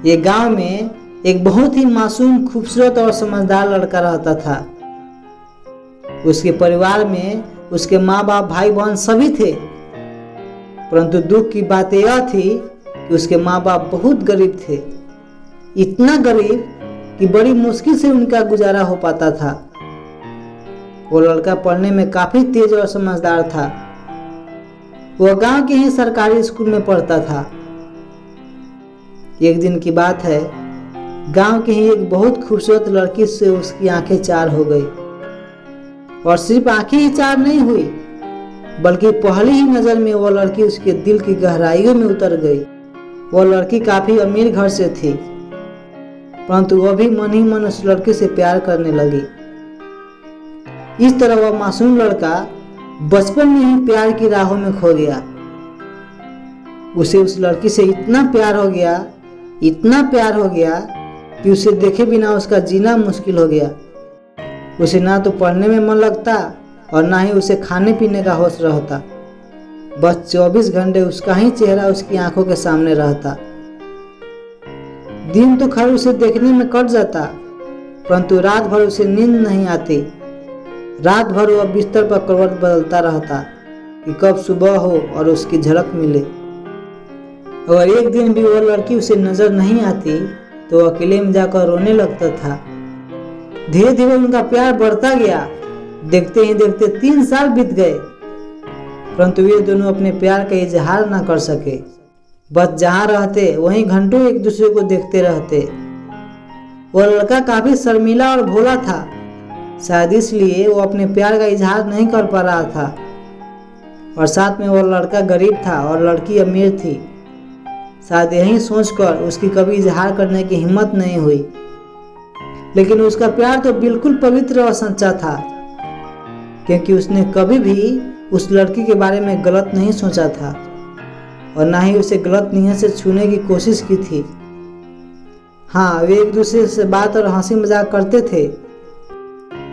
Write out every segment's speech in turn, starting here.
ये गांव में एक बहुत ही मासूम, खूबसूरत और समझदार लड़का रहता था। उसके परिवार में उसके माँ बाप, भाई बहन सभी थे। परंतु दुख की बात यह थी कि उसके माँ बाप बहुत गरीब थे, इतना गरीब कि बड़ी मुश्किल से उनका गुजारा हो पाता था। वो लड़का पढ़ने में काफी तेज और समझदार था। वह गांव के ही सरकारी स्कूल में पढ़ता था। एक दिन की बात है, गांव की ही एक बहुत खूबसूरत लड़की से उसकी आंखें चार हो गई। और सिर्फ आंखें ही चार नहीं हुई, बल्कि पहली ही नजर में वह लड़की उसके दिल की गहराइयों में उतर गई। वह लड़की काफी अमीर घर से थी, परंतु वह भी मन ही मन उस लड़की से प्यार करने लगी। इस तरह वह मासूम लड़का बचपन में ही प्यार की राहों में खो गया। उसे उस लड़की से इतना प्यार हो गया, इतना प्यार हो गया कि उसे देखे बिना उसका जीना मुश्किल हो गया। उसे ना तो पढ़ने में मन लगता और ना ही उसे खाने पीने का होश रहता। बस 24 घंटे उसका ही चेहरा उसकी आंखों के सामने रहता। दिन तो खैर उसे देखने में कट जाता, परंतु रात भर उसे नींद नहीं आती। रात भर वह बिस्तर पर करवट बदलता रहता कि कब सुबह हो और उसकी झलक मिले। अगर एक दिन भी वह लड़की उसे नजर नहीं आती तो वह अकेले में जाकर रोने लगता था। धीरे धीरे उनका प्यार बढ़ता गया। देखते ही देखते 3 साल बीत गए, परंतु वे दोनों अपने प्यार का इजहार न कर सके। बस जहाँ रहते वहीं घंटों एक दूसरे को देखते रहते। वह लड़का काफी शर्मीला और भोला था, शायद इसलिए वो अपने प्यार का इजहार नहीं कर पा रहा था। और साथ में वह लड़का गरीब था और लड़की अमीर थी। शायद यही सोचकर उसकी कभी इजहार करने की हिम्मत नहीं हुई। लेकिन उसका प्यार तो बिल्कुल पवित्र और सच्चा था, क्योंकि उसने कभी भी उस लड़की के बारे में गलत नहीं सोचा था और ना ही उसे गलत नीयत से छूने की कोशिश की थी। हाँ, वे एक दूसरे से बात और हंसी मजाक करते थे,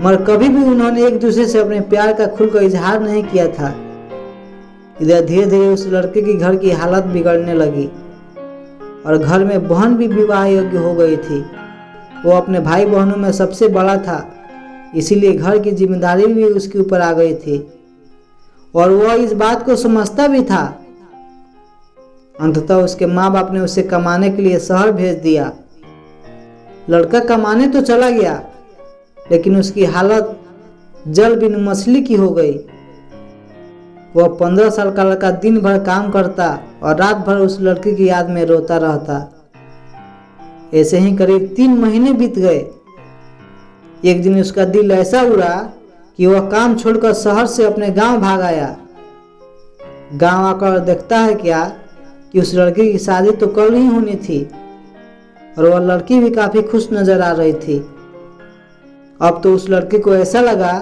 मगर कभी भी उन्होंने एक दूसरे से अपने प्यार का खुलकर इजहार नहीं किया था। इधर धीरे धीरे उस लड़के की घर की हालत बिगड़ने लगी और घर में बहन भी विवाह योग्य हो गई थी। वो अपने भाई बहनों में सबसे बड़ा था, इसीलिए घर की जिम्मेदारी भी उसके ऊपर आ गई थी और वह इस बात को समझता भी था। अंततः उसके माँ बाप ने उसे कमाने के लिए शहर भेज दिया। लड़का कमाने तो चला गया, लेकिन उसकी हालत जल बिन मछली की हो गई। वह 15 साल का लड़का दिन भर काम करता और रात भर उस लड़की की याद में रोता रहता। ऐसे ही करीब 3 महीने बीत गए। एक दिन उसका दिल ऐसा उड़ा कि वह काम छोड़कर शहर से अपने गांव भाग आया। गांव आकर देखता है क्या कि उस लड़की की शादी तो कल ही होनी थी और वह लड़की भी काफी खुश नजर आ रही थी। अब तो उस लड़के को ऐसा लगा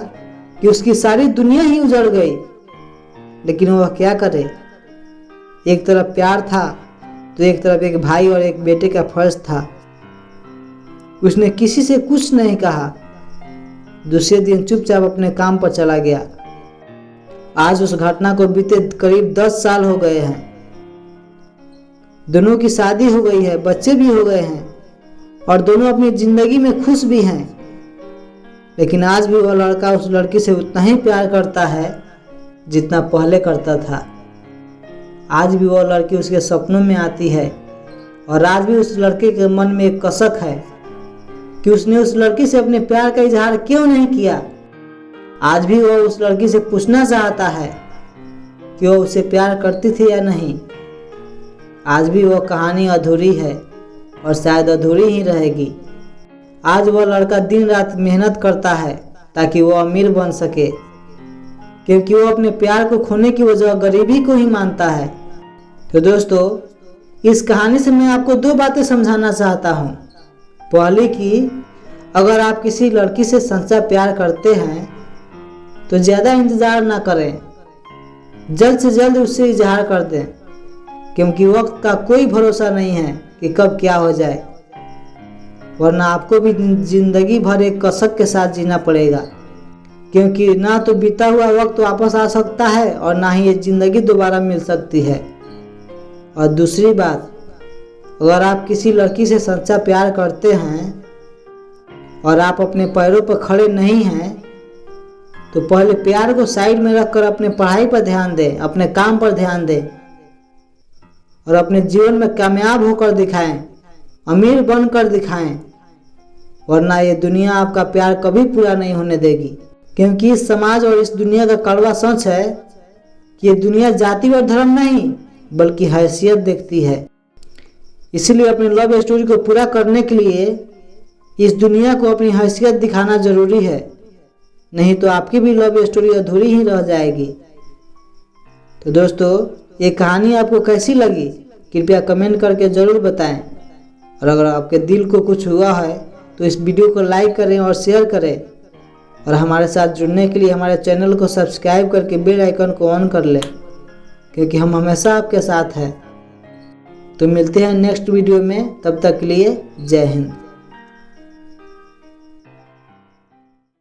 कि उसकी सारी दुनिया ही उजड़ गई, लेकिन वह क्या करे। एक तरफ प्यार था तो एक तरफ एक भाई और एक बेटे का फर्ज था। उसने किसी से कुछ नहीं कहा। दूसरे दिन चुपचाप अपने काम पर चला गया। आज उस घटना को बीते करीब 10 साल हो गए हैं। दोनों की शादी हो गई है, बच्चे भी हो गए हैं और दोनों अपनी जिंदगी में खुश भी हैं। लेकिन आज भी वह लड़का उस लड़की से उतना ही प्यार करता है जितना पहले करता था। आज भी वह लड़की उसके सपनों में आती है और आज भी उस लड़के के मन में एक कसक है कि उसने उस लड़की से अपने प्यार का इजहार क्यों नहीं किया। आज भी वह उस लड़की से पूछना चाहता है कि वह उसे प्यार करती थी या नहीं। आज भी वह कहानी अधूरी है और शायद अधूरी ही रहेगी। आज वह लड़का दिन रात मेहनत करता है ताकि वह अमीर बन सके, क्योंकि वो अपने प्यार को खोने की वजह गरीबी को ही मानता है। तो दोस्तों, इस कहानी से मैं आपको 2 बातें समझाना चाहता हूँ। पहली कि अगर आप किसी लड़की से सच्चा प्यार करते हैं तो ज़्यादा इंतज़ार ना करें, जल्द से जल्द उससे इजहार कर दें, क्योंकि वक्त का कोई भरोसा नहीं है कि कब क्या हो जाए, वरना आपको भी जिंदगी भर एक कसक के साथ जीना पड़ेगा। क्योंकि ना तो बीता हुआ वक्त वापस आ सकता है और ना ही ये जिंदगी दोबारा मिल सकती है। और दूसरी बात, अगर आप किसी लड़की से सच्चा प्यार करते हैं और आप अपने पैरों पर खड़े नहीं हैं तो पहले प्यार को साइड में रखकर अपने पढ़ाई पर ध्यान दें, अपने काम पर ध्यान दें और अपने जीवन में कामयाब होकर दिखाएं, अमीर बनकर दिखाएं, वरना ये दुनिया आपका प्यार कभी पूरा नहीं होने देगी। क्योंकि इस समाज और इस दुनिया का कड़वा सच है कि ये दुनिया जाति और धर्म नहीं बल्कि हैसियत देखती है। इसलिए अपनी लव स्टोरी को पूरा करने के लिए इस दुनिया को अपनी हैसियत दिखाना जरूरी है, नहीं तो आपकी भी लव स्टोरी अधूरी ही रह जाएगी। तो दोस्तों, ये कहानी आपको कैसी लगी कृपया कमेंट करके ज़रूर बताएं और अगर आपके दिल को कुछ हुआ है तो इस वीडियो को लाइक करें और शेयर करें और हमारे साथ जुड़ने के लिए हमारे चैनल को सब्सक्राइब करके बेल आइकन को ऑन कर लें, क्योंकि हम हमेशा आपके साथ हैं। तो मिलते हैं नेक्स्ट वीडियो में, तब तक के लिए जय हिंद।